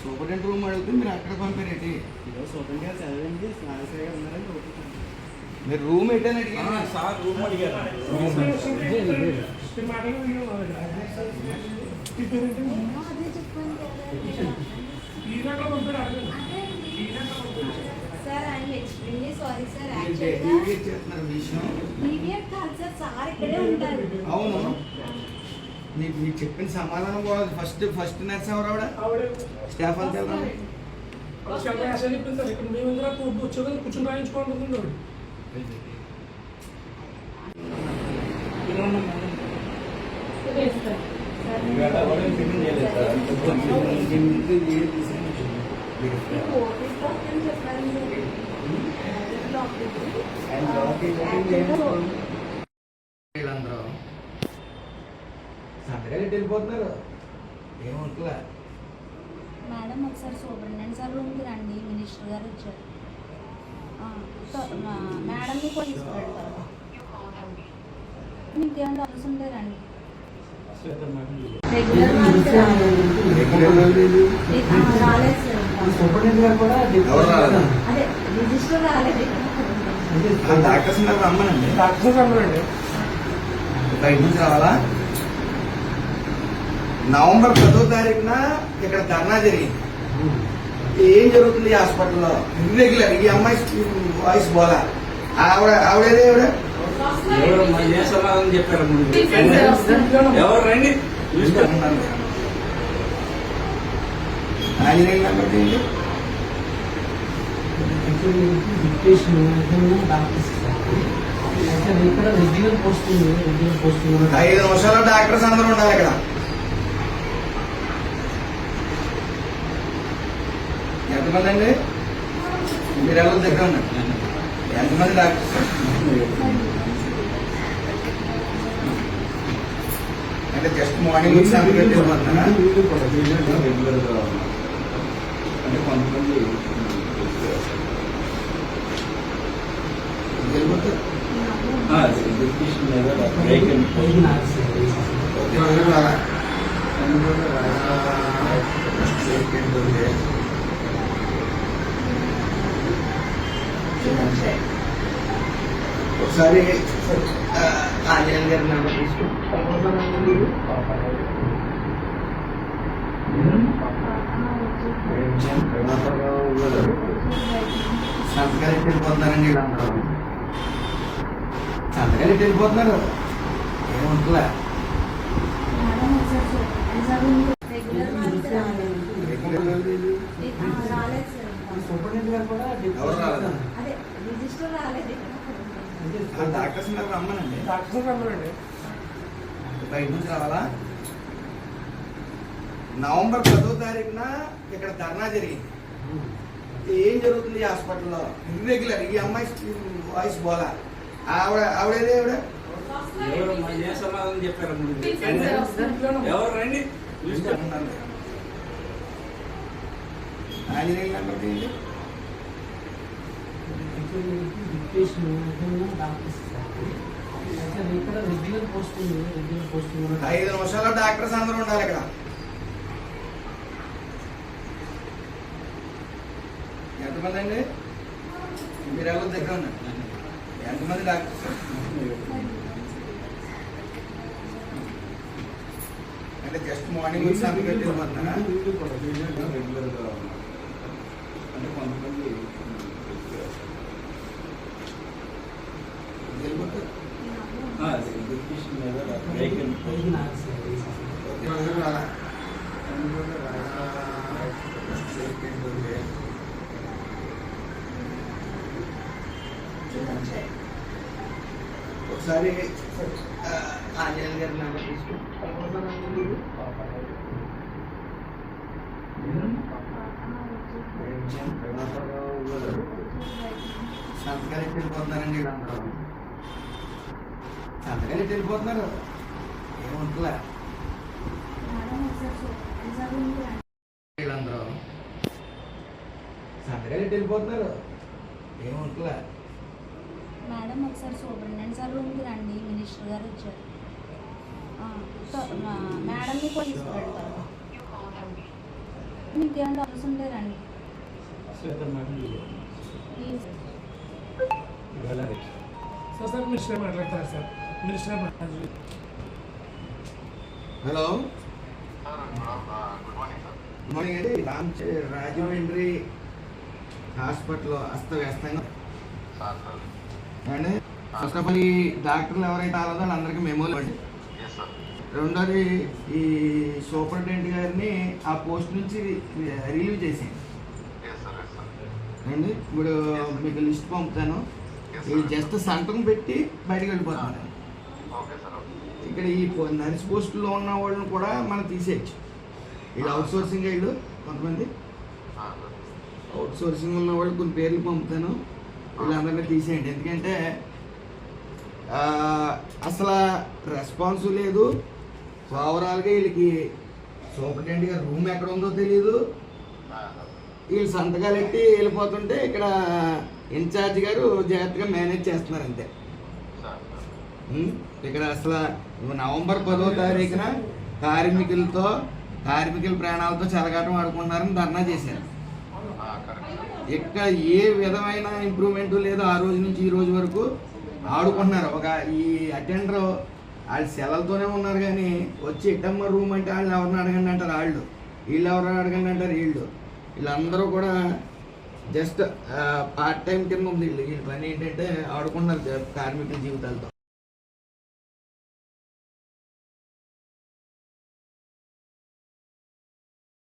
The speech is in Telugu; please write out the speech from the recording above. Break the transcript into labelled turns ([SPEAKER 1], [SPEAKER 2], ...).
[SPEAKER 1] సూపరింటెండెంట్ రూమ్ అడిగితే మీరు అక్కడ పంపారేంటి?
[SPEAKER 2] సూపరింటెండెంట్ చదివింది నాగేశ్వర ఉన్నారని
[SPEAKER 1] మీరు రూమ్ ఏంటని అడిగారు
[SPEAKER 2] సార్? రూమ్ అడిగారు.
[SPEAKER 1] అవును, నీకు చెప్పిన సమాధానం కూడా ఫస్ట్ నర్స్ ఎవరు ఆవిడ? స్టాఫ్ అంతా
[SPEAKER 3] కూర్చొని రాయించుకోవాలి.
[SPEAKER 1] వీళ్ళందరూ సంతకాలు వెళ్ళిపోతున్నారు. ఏమంటలే
[SPEAKER 4] మేడం, ఒకసారి సూపరింటెండెంట్ సార్ రూమ్కి రండి, మినిస్టర్ గారు వచ్చారు. మేడంని కూడా తీసుకువెళ్తారు. మీకు ఏమైనా డౌట్స్ ఉంటే రండి. అదే రిజిస్టర్ రాలేదు.
[SPEAKER 1] డాక్టర్స్ రమ్మనండి. బయట నుంచి రావాలా? నవంబర్ 10వ తారీఖున ఇక్కడ ధర్నా జరిగింది. ఏం జరుగుతుంది హాస్పిటల్లో? ఇర్రెగ్యులర్. ఈ అమ్మాయి వాయిస్ బోలా. ఆవిడేదే
[SPEAKER 2] చెప్పారు. ఎవరు రండి
[SPEAKER 1] ఆంజనేయ నెంబర్ ఏంటి? 5 నిమిషాల్లో డాక్టర్స్ అందరూ ఉండాలి ఇక్కడ. ఎంతమంది అండి? మీరు ఎవరి దగ్గర ఉన్నారు? ఎంతమంది డాక్టర్స్? అంటే జస్ట్ మార్నింగ్ వెళ్ళిపోతున్నా అంటే కొంతమంది వెళ్ళిపోతారు. ఒకసారి ఆంజనేయ గారి నెంబర్ సంతకాలు వెళ్ళిపోతున్నారండి. వీళ్ళందరూ సంతకాలు వెళ్ళిపోతున్నారు. ఏమంటలే ఎవరు రాలేదు.
[SPEAKER 4] రిజిస్టర్ రాలేదు.
[SPEAKER 1] డాక్టర్స్ రమ్మనండి. బయట నుంచి రావాలా? నవంబర్ 10వ తారీఖున ఇక్కడ ధర్నా జరిగింది. ఏం జరుగుతుంది హాస్పిటల్లో? ఇర్రెగ్యులర్. ఈ అమ్మాయి వాయిస్ బోలా. ఆవిడేదే
[SPEAKER 2] ఎవరమ్మా ఏ సమాధానం చెప్పారమ్మా ఎవరు రండి
[SPEAKER 1] ఆంజనేయులు నెంబర్ తీయండి.
[SPEAKER 3] ఇక్కడ రెగ్యులర్ పోస్టింగ్
[SPEAKER 1] 5 నిమిషాల్లో డాక్టర్స్ అందరూ ఉండాలి ఇక్కడ. ఎంతమంది అండి? మీరు ఎవరి దగ్గర ఉన్నారు? ఎంతమంది డాక్టర్స్? అంటే జస్ట్ మార్నింగ్ వచ్చి సంతకం వెళ్ళిపోతున్నారా?
[SPEAKER 2] అంటే కొంతమంది
[SPEAKER 1] వెళ్ళిపోతారు. అలా. ఒకసారి ఆంజనేయులు గారి నెంబర్ సంతకాలు వెళ్ళిపోతున్నారండి వీళ్ళందరూ. సంతకాలు వెళ్ళిపోతున్నారు. ఏముంటుందా
[SPEAKER 4] మేడం ఒకసారి సూపర్వైజర్ సార్ రూమ్కి రండి.
[SPEAKER 1] వీళ్ళందరూ సంతకాలు వెళ్ళిపోతున్నారు. ఏముంటుందా
[SPEAKER 4] మేడం ఒకసారి సూపరింటెండెంట్ సార్ రూమ్కి రండి, మినిస్టర్ గారు వచ్చారు. మేడంని కూడా తీసుకెళ్తారు. మీకు ఏమైనా డౌట్స్ ఉంటే రండి ప్లీజ్.
[SPEAKER 3] సార్ మినిస్టర్ మాట్లాడతారు సార్. మినిస్టర్ మాట్లాడారు.
[SPEAKER 1] హలో మార్నింగ్ అండి. రాజమండ్రి హాస్పిటల్ అస్తవ్యస్తంగా అండి. ఫస్ట్ ఆఫ్ ఆల్ ఈ డాక్టర్లు ఎవరైతే ఆలో వాళ్ళందరికీ మెమోలు ఇవ్వండి. రెండోది ఈ సూపరింటెండెంట్ గారిని ఆ పోస్ట్ నుంచి రిలీవ్ చేసేయండి అండి. ఇప్పుడు మీకు లిస్ట్ పంపుతాను. ఇది జస్ట్ సంతకం పెట్టి బయటకు వెళ్ళిపోతాను. ఇక్కడ ఈ నర్స్ పోస్టులో ఉన్న వాళ్ళని కూడా మనం తీసేయచ్చు. వీళ్ళు అవుట్ సోర్సింగ్ వీళ్ళు కొంతమంది అవుట్ సోర్సింగ్ ఉన్న వాళ్ళు కొన్ని పేర్లు పంపుతాను. వీళ్ళందరినీ తీసేయండి. ఎందుకంటే అసలు రెస్పాన్స్ లేదు. ఓవరాల్గా వీళ్ళకి సూపరింటెండెంట్ గారు రూమ్ ఎక్కడ ఉందో తెలియదు. వీళ్ళు సంతకాలు ఎట్టి వెళ్ళిపోతుంటే ఇక్కడ ఇన్ఛార్జ్ గారు జాగ్రత్తగా మేనేజ్ చేస్తున్నారు అంతే. ఇక్కడ అసలు నవంబర్ 10వ తారీఖున కార్మికుల ప్రాణాలతో చెలగాటం ఆడుకుంటున్నారని ధర్నా చేశారు. ఇక్కడ ఏ విధమైన ఇంప్రూవ్మెంట్ లేదు. ఆ రోజు నుంచి ఈ రోజు వరకు ఆడుకుంటున్నారు. ఈ అటెండర్ వాళ్ళు సెలవులతోనే ఉన్నారు కానీ వచ్చి ఎట్టమ్మ రూమ్ అంటే వాళ్ళు ఎవరిని అడగండి అంటారు వాళ్ళు, వీళ్ళు ఎవరిని అడగండి అంటారు వీళ్ళు. వీళ్ళందరూ కూడా జస్ట్ పార్ట్ టైం కింద ఉంది. వీళ్ళ పని ఏంటంటే ఆడుకుంటున్నారు కార్మికుల జీవితాలతో.